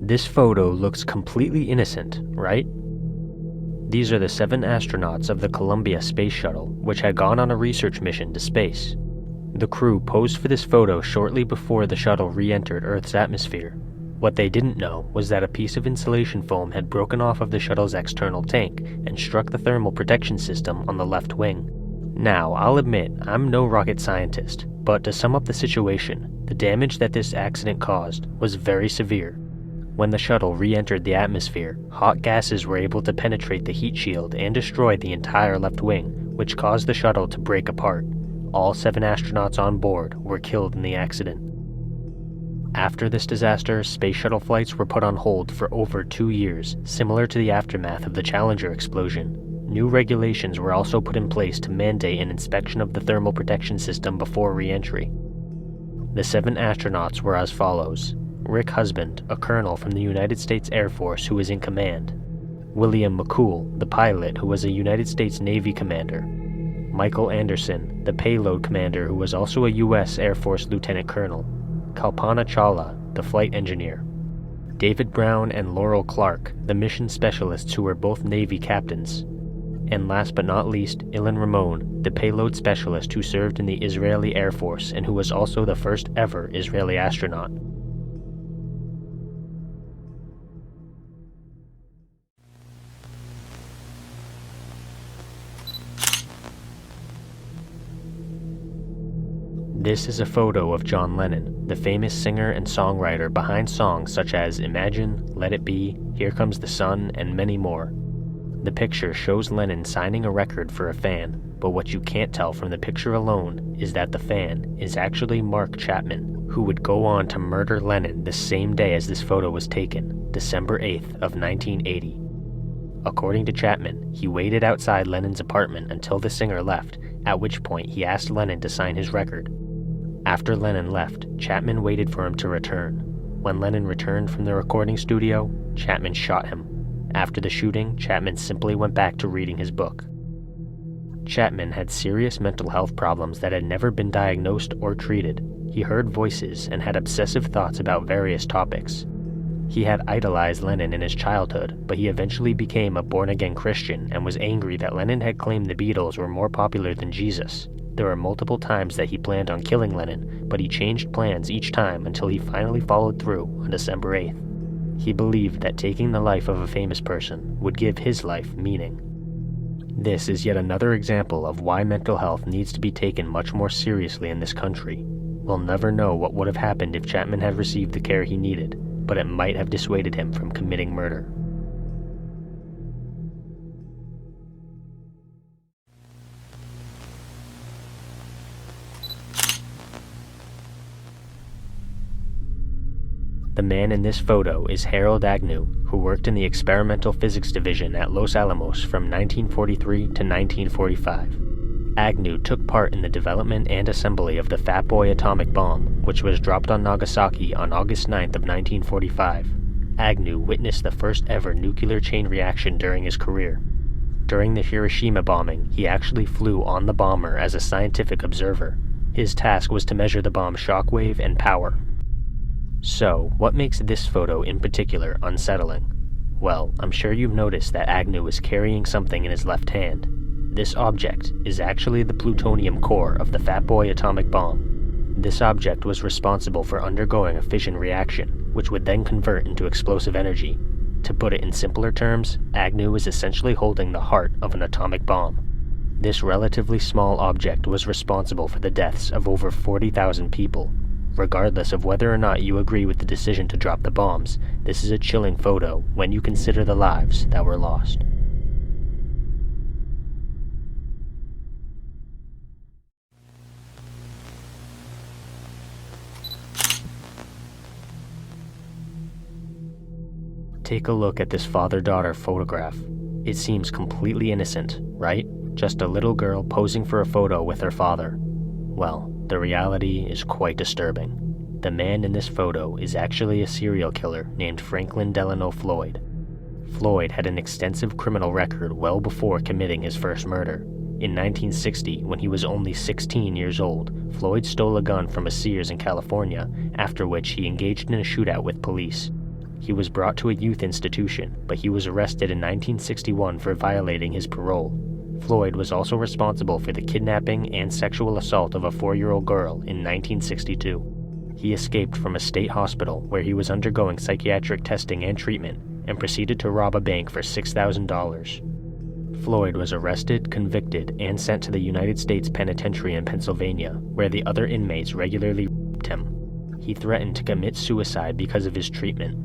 This photo looks completely innocent, right? These are the 7 astronauts of the Columbia space shuttle, which had gone on a research mission to space. The crew posed for this photo shortly before the shuttle re-entered Earth's atmosphere. What they didn't know was that a piece of insulation foam had broken off of the shuttle's external tank and struck the thermal protection system on the left wing. Now, I'll admit, I'm no rocket scientist, but to sum up the situation, the damage that this accident caused was very severe. When the shuttle re-entered the atmosphere, hot gases were able to penetrate the heat shield and destroy the entire left wing, which caused the shuttle to break apart. All 7 astronauts on board were killed in the accident. After this disaster, space shuttle flights were put on hold for over 2 years, similar to the aftermath of the Challenger explosion. New regulations were also put in place to mandate an inspection of the thermal protection system before re-entry. The 7 astronauts were as follows: Rick Husband, a colonel from the United States Air Force who was in command; William McCool, the pilot who was a United States Navy commander; Michael Anderson, the payload commander who was also a U.S. Air Force lieutenant colonel; Kalpana Chawla, the flight engineer; David Brown and Laurel Clark, the mission specialists who were both Navy captains; and last but not least, Ilan Ramon, the payload specialist who served in the Israeli Air Force and who was also the first ever Israeli astronaut. This is a photo of John Lennon, the famous singer and songwriter behind songs such as Imagine, Let It Be, Here Comes the Sun, and many more. The picture shows Lennon signing a record for a fan, but what you can't tell from the picture alone is that the fan is actually Mark Chapman, who would go on to murder Lennon the same day as this photo was taken, December 8th of 1980. According to Chapman, he waited outside Lennon's apartment until the singer left, at which point he asked Lennon to sign his record. After Lennon left, Chapman waited for him to return. When Lennon returned from the recording studio, Chapman shot him. After the shooting, Chapman simply went back to reading his book. Chapman had serious mental health problems that had never been diagnosed or treated. He heard voices and had obsessive thoughts about various topics. He had idolized Lennon in his childhood, but he eventually became a born-again Christian and was angry that Lennon had claimed the Beatles were more popular than Jesus. There were multiple times that he planned on killing Lennon, but he changed plans each time until he finally followed through on December 8th. He believed that taking the life of a famous person would give his life meaning. This is yet another example of why mental health needs to be taken much more seriously in this country. We'll never know what would have happened if Chapman had received the care he needed, but it might have dissuaded him from committing murder. The man in this photo is Harold Agnew, who worked in the Experimental Physics Division at Los Alamos from 1943 to 1945. Agnew took part in the development and assembly of the Fat Boy atomic bomb, which was dropped on Nagasaki on August 9th of 1945. Agnew witnessed the first ever nuclear chain reaction during his career. During the Hiroshima bombing, he actually flew on the bomber as a scientific observer. His task was to measure the bomb's shockwave and power. So, what makes this photo in particular unsettling? Well, I'm sure you've noticed that Agnew is carrying something in his left hand. This object is actually the plutonium core of the Fat Boy atomic bomb. This object was responsible for undergoing a fission reaction, which would then convert into explosive energy. To put it in simpler terms, Agnew is essentially holding the heart of an atomic bomb. This relatively small object was responsible for the deaths of over 40,000 people. Regardless of whether or not you agree with the decision to drop the bombs, this is a chilling photo when you consider the lives that were lost. Take a look at this father-daughter photograph. It seems completely innocent, right? Just a little girl posing for a photo with her father. Well, the reality is quite disturbing. The man in this photo is actually a serial killer named Franklin Delano Floyd. Floyd had an extensive criminal record well before committing his first murder. In 1960, when he was only 16 years old, Floyd stole a gun from a Sears in California, after which he engaged in a shootout with police. He was brought to a youth institution, but he was arrested in 1961 for violating his parole. Floyd was also responsible for the kidnapping and sexual assault of a 4-year-old girl in 1962. He escaped from a state hospital where he was undergoing psychiatric testing and treatment and proceeded to rob a bank for $6,000. Floyd was arrested, convicted, and sent to the United States Penitentiary in Pennsylvania, where the other inmates regularly raped him. He threatened to commit suicide because of his treatment.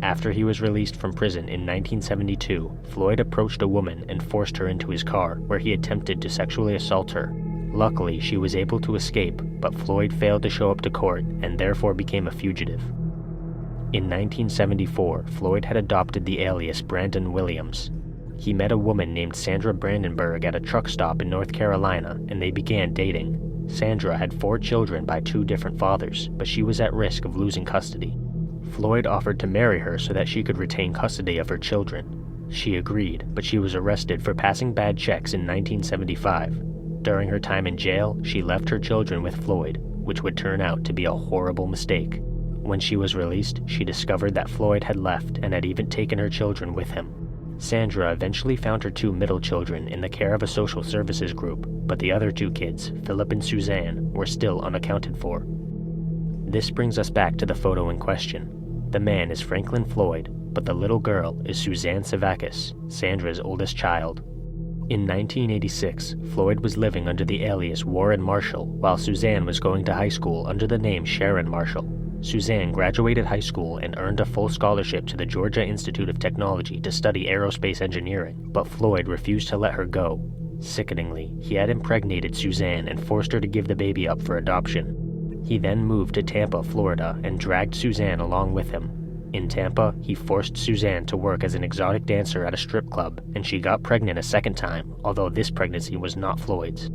After he was released from prison in 1972, Floyd approached a woman and forced her into his car, where he attempted to sexually assault her. Luckily, she was able to escape, but Floyd failed to show up to court and therefore became a fugitive. In 1974, Floyd had adopted the alias Brandon Williams. He met a woman named Sandra Brandenburg at a truck stop in North Carolina, and they began dating. Sandra had 4 children by 2 different fathers, but she was at risk of losing custody. Floyd offered to marry her so that she could retain custody of her children. She agreed, but she was arrested for passing bad checks in 1975. During her time in jail, she left her children with Floyd, which would turn out to be a horrible mistake. When she was released, she discovered that Floyd had left and had even taken her children with him. Sandra eventually found her 2 middle children in the care of a social services group, but the other 2 kids, Philip and Suzanne, were still unaccounted for. This brings us back to the photo in question. The man is Franklin Floyd, but the little girl is Suzanne Savakis, Sandra's oldest child. In 1986, Floyd was living under the alias Warren Marshall, while Suzanne was going to high school under the name Sharon Marshall. Suzanne graduated high school and earned a full scholarship to the Georgia Institute of Technology to study aerospace engineering, but Floyd refused to let her go. Sickeningly, he had impregnated Suzanne and forced her to give the baby up for adoption. He then moved to Tampa, Florida, and dragged Suzanne along with him. In Tampa, he forced Suzanne to work as an exotic dancer at a strip club, and she got pregnant a second time, although this pregnancy was not Floyd's.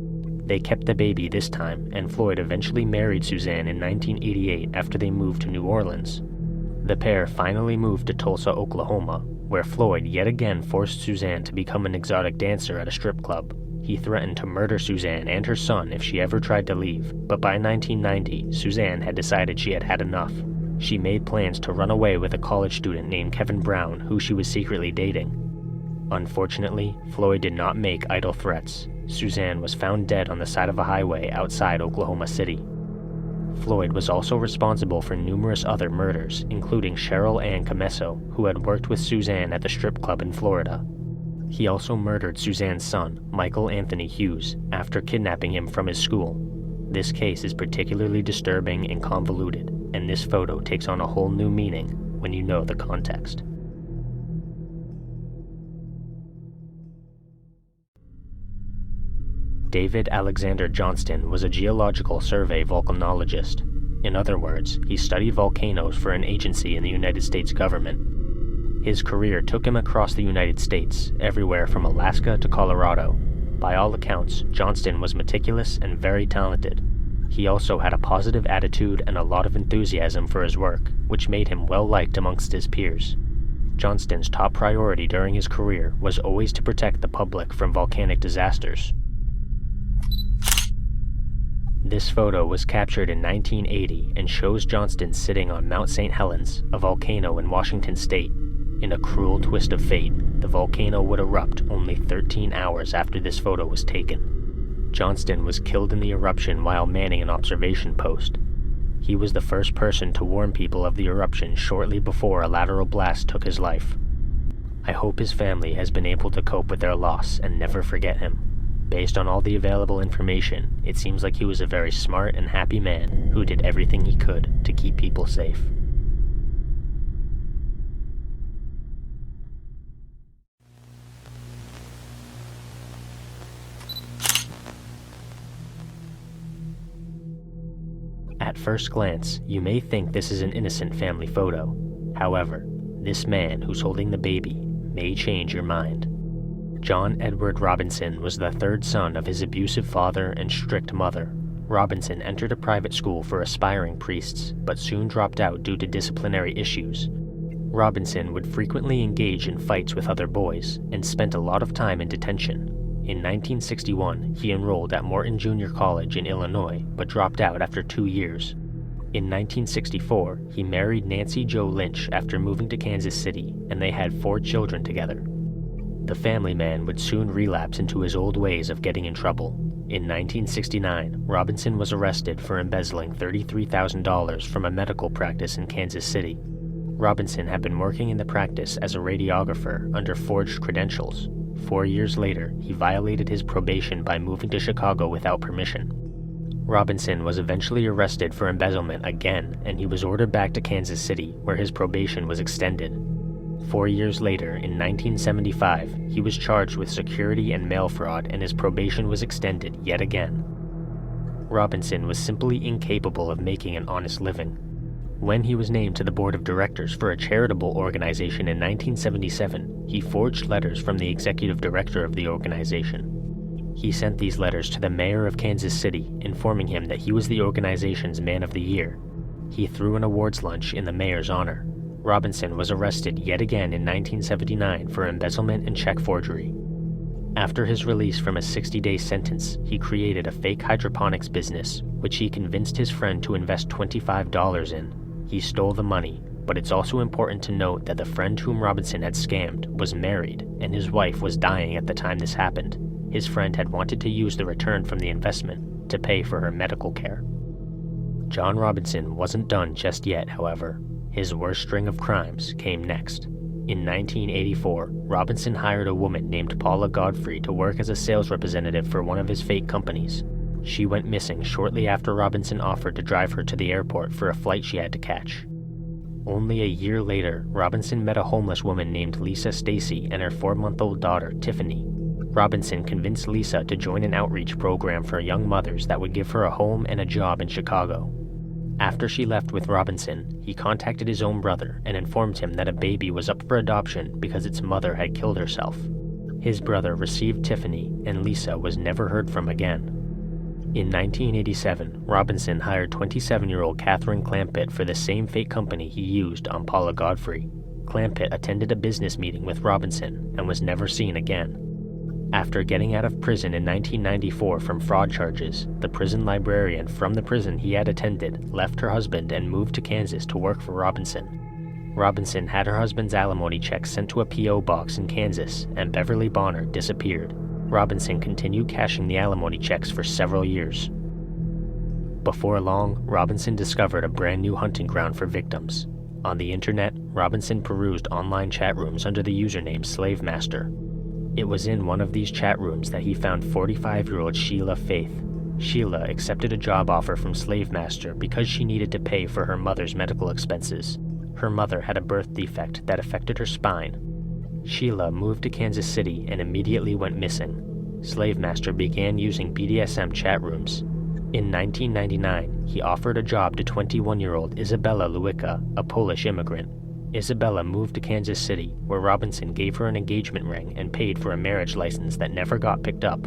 They kept the baby this time, and Floyd eventually married Suzanne in 1988 after they moved to New Orleans. The pair finally moved to Tulsa, Oklahoma, where Floyd yet again forced Suzanne to become an exotic dancer at a strip club. He threatened to murder Suzanne and her son if she ever tried to leave, but by 1990, Suzanne had decided she had had enough. She made plans to run away with a college student named Kevin Brown, who she was secretly dating. Unfortunately, Floyd did not make idle threats. Suzanne was found dead on the side of a highway outside Oklahoma City. Floyd was also responsible for numerous other murders, including Cheryl Ann Camesso, who had worked with Suzanne at the strip club in Florida. He also murdered Suzanne's son, Michael Anthony Hughes, after kidnapping him from his school. This case is particularly disturbing and convoluted, and this photo takes on a whole new meaning when you know the context. David Alexander Johnston was a geological survey volcanologist. In other words, he studied volcanoes for an agency in the United States government. His career took him across the United States, everywhere from Alaska to Colorado. By all accounts, Johnston was meticulous and very talented. He also had a positive attitude and a lot of enthusiasm for his work, which made him well-liked amongst his peers. Johnston's top priority during his career was always to protect the public from volcanic disasters. This photo was captured in 1980 and shows Johnston sitting on Mount St. Helens, a volcano in Washington state. In a cruel twist of fate, the volcano would erupt only 13 hours after this photo was taken. Johnston was killed in the eruption while manning an observation post. He was the first person to warn people of the eruption shortly before a lateral blast took his life. I hope his family has been able to cope with their loss and never forget him. Based on all the available information, it seems like he was a very smart and happy man who did everything he could to keep people safe. At first glance, you may think this is an innocent family photo. However, this man who's holding the baby may change your mind. John Edward Robinson was the 3rd son of his abusive father and strict mother. Robinson entered a private school for aspiring priests, but soon dropped out due to disciplinary issues. Robinson would frequently engage in fights with other boys, and spent a lot of time in detention. In 1961, he enrolled at Morton Junior College in Illinois, but dropped out after 2 years. In 1964, he married Nancy Jo Lynch after moving to Kansas City, and they had 4 children together. The family man would soon relapse into his old ways of getting in trouble. In 1969, Robinson was arrested for embezzling $33,000 from a medical practice in Kansas City. Robinson had been working in the practice as a radiographer under forged credentials. 4 years later, he violated his probation by moving to Chicago without permission. Robinson was eventually arrested for embezzlement again, and he was ordered back to Kansas City, where his probation was extended. 4 years later, in 1975, he was charged with security and mail fraud, and his probation was extended yet again. Robinson was simply incapable of making an honest living. When he was named to the board of directors for a charitable organization in 1977, he forged letters from the executive director of the organization. He sent these letters to the mayor of Kansas City, informing him that he was the organization's Man of the Year. He threw an awards lunch in the mayor's honor. Robinson was arrested yet again in 1979 for embezzlement and check forgery. After his release from a 60-day sentence, he created a fake hydroponics business, which he convinced his friend to invest $25 in. He stole the money, but it's also important to note that the friend whom Robinson had scammed was married, and his wife was dying at the time this happened. His friend had wanted to use the return from the investment to pay for her medical care. John Robinson wasn't done just yet, however. His worst string of crimes came next. In 1984, Robinson hired a woman named Paula Godfrey to work as a sales representative for one of his fake companies. She went missing shortly after Robinson offered to drive her to the airport for a flight she had to catch. Only a year later, Robinson met a homeless woman named Lisa Stacy and her 4-month-old daughter, Tiffany. Robinson convinced Lisa to join an outreach program for young mothers that would give her a home and a job in Chicago. After she left with Robinson, he contacted his own brother and informed him that a baby was up for adoption because its mother had killed herself. His brother received Tiffany, and Lisa was never heard from again. In 1987, Robinson hired 27-year-old Catherine Clampett for the same fake company he used on Paula Godfrey. Clampett attended a business meeting with Robinson and was never seen again. After getting out of prison in 1994 from fraud charges, the prison librarian from the prison he had attended left her husband and moved to Kansas to work for Robinson. Robinson had her husband's alimony check sent to a P.O. box in Kansas, and Beverly Bonner disappeared. Robinson continued cashing the alimony checks for several years. Before long, Robinson discovered a brand new hunting ground for victims. On the internet, Robinson perused online chat rooms under the username Slave Master. It was in one of these chat rooms that he found 45-year-old Sheila Faith. Sheila accepted a job offer from Slave Master because she needed to pay for her mother's medical expenses. Her mother had a birth defect that affected her spine. Sheila moved to Kansas City and immediately went missing. Slave Master began using BDSM chat rooms. In 1999, he offered a job to 21-year-old Izabela Luica, a Polish immigrant. Izabela moved to Kansas City, where Robinson gave her an engagement ring and paid for a marriage license that never got picked up.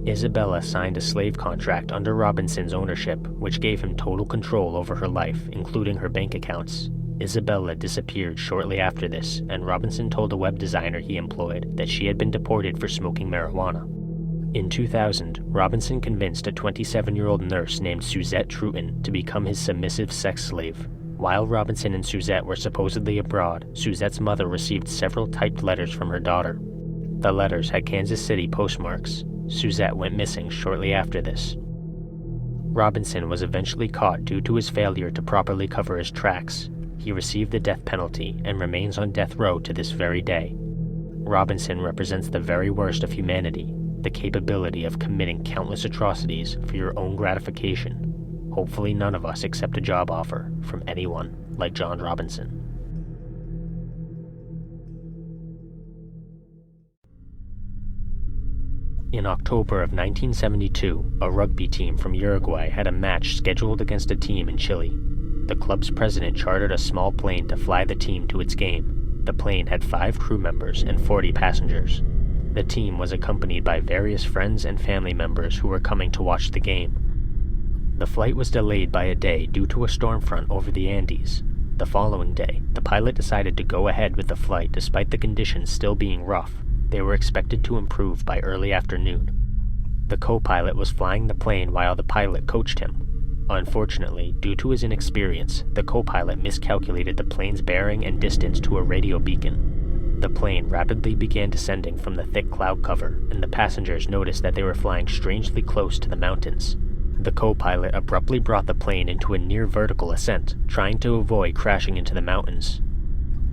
Izabela signed a slave contract under Robinson's ownership, which gave him total control over her life, including her bank accounts. Izabela disappeared shortly after this, and Robinson told a web designer he employed that she had been deported for smoking marijuana. In 2000, Robinson convinced a 27-year-old nurse named Suzette Truton to become his submissive sex slave. While Robinson and Suzette were supposedly abroad, Suzette's mother received several typed letters from her daughter. The letters had Kansas City postmarks. Suzette went missing shortly after this. Robinson was eventually caught due to his failure to properly cover his tracks. He received the death penalty and remains on death row to this very day. Robinson represents the very worst of humanity, the capability of committing countless atrocities for your own gratification. Hopefully none of us accept a job offer from anyone like John Robinson. In October of 1972, a rugby team from Uruguay had a match scheduled against a team in Chile. The club's president chartered a small plane to fly the team to its game. The plane had 5 crew members and 40 passengers. The team was accompanied by various friends and family members who were coming to watch the game. The flight was delayed by a day due to a storm front over the Andes. The following day, the pilot decided to go ahead with the flight despite the conditions still being rough. They were expected to improve by early afternoon. The co-pilot was flying the plane while the pilot coached him. Unfortunately, due to his inexperience, the co-pilot miscalculated the plane's bearing and distance to a radio beacon. The plane rapidly began descending from the thick cloud cover, and the passengers noticed that they were flying strangely close to the mountains. The co-pilot abruptly brought the plane into a near-vertical ascent, trying to avoid crashing into the mountains.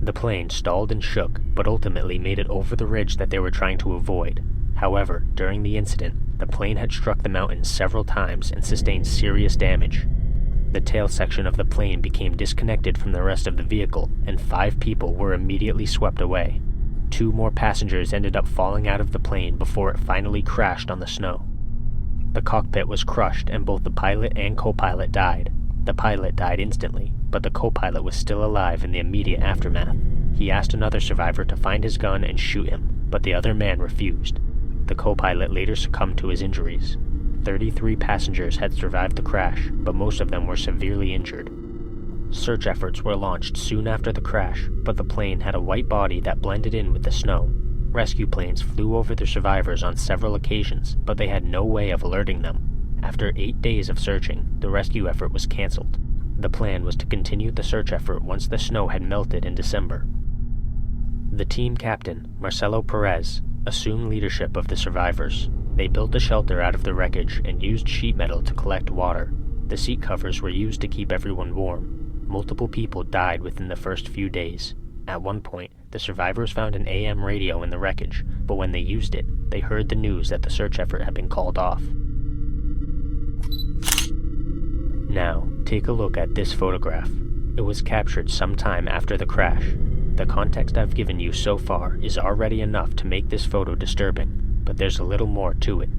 The plane stalled and shook, but ultimately made it over the ridge that they were trying to avoid. However, during the incident, the plane had struck the mountains several times and sustained serious damage. The tail section of the plane became disconnected from the rest of the vehicle, and 5 people were immediately swept away. 2 more passengers ended up falling out of the plane before it finally crashed on the snow. The cockpit was crushed and both the pilot and co-pilot died. The pilot died instantly, but the co-pilot was still alive in the immediate aftermath. He asked another survivor to find his gun and shoot him, but the other man refused. The co-pilot later succumbed to his injuries. 33 passengers had survived the crash, but most of them were severely injured. Search efforts were launched soon after the crash, but the plane had a white body that blended in with the snow. Rescue planes flew over the survivors on several occasions, but they had no way of alerting them. After 8 days of searching, the rescue effort was canceled. The plan was to continue the search effort once the snow had melted in December. The team captain, Marcelo Perez, assumed leadership of the survivors. They built a shelter out of the wreckage and used sheet metal to collect water. The seat covers were used to keep everyone warm. Multiple people died within the first few days. At one point, the survivors found an AM radio in the wreckage, but when they used it, they heard the news that the search effort had been called off. Now, take a look at this photograph. It was captured sometime after the crash. The context I've given you so far is already enough to make this photo disturbing, but there's a little more to it.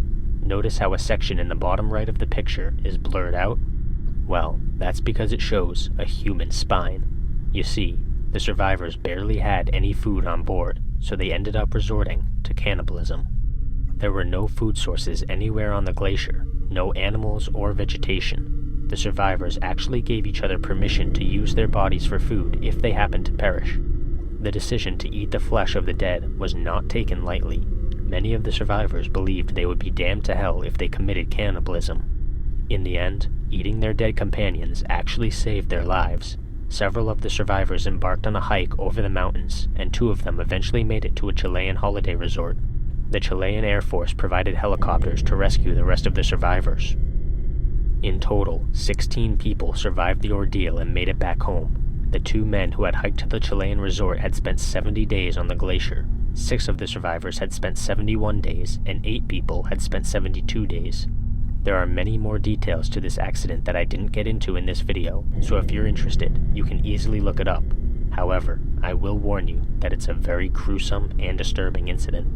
Notice how a section in the bottom right of the picture is blurred out? Well, that's because it shows a human spine. You see, the survivors barely had any food on board, so they ended up resorting to cannibalism. There were no food sources anywhere on the glacier, no animals or vegetation. The survivors actually gave each other permission to use their bodies for food if they happened to perish. The decision to eat the flesh of the dead was not taken lightly. Many of the survivors believed they would be damned to hell if they committed cannibalism. In the end, eating their dead companions actually saved their lives. Several of the survivors embarked on a hike over the mountains, and 2 of them eventually made it to a Chilean holiday resort. The Chilean Air Force provided helicopters to rescue the rest of the survivors. In total, 16 people survived the ordeal and made it back home. The 2 men who had hiked to the Chilean resort had spent 70 days on the glacier. 6 of the survivors had spent 71 days, and 8 people had spent 72 days. There are many more details to this accident that I didn't get into in this video, so if you're interested, you can easily look it up. However, I will warn you that it's a very gruesome and disturbing incident.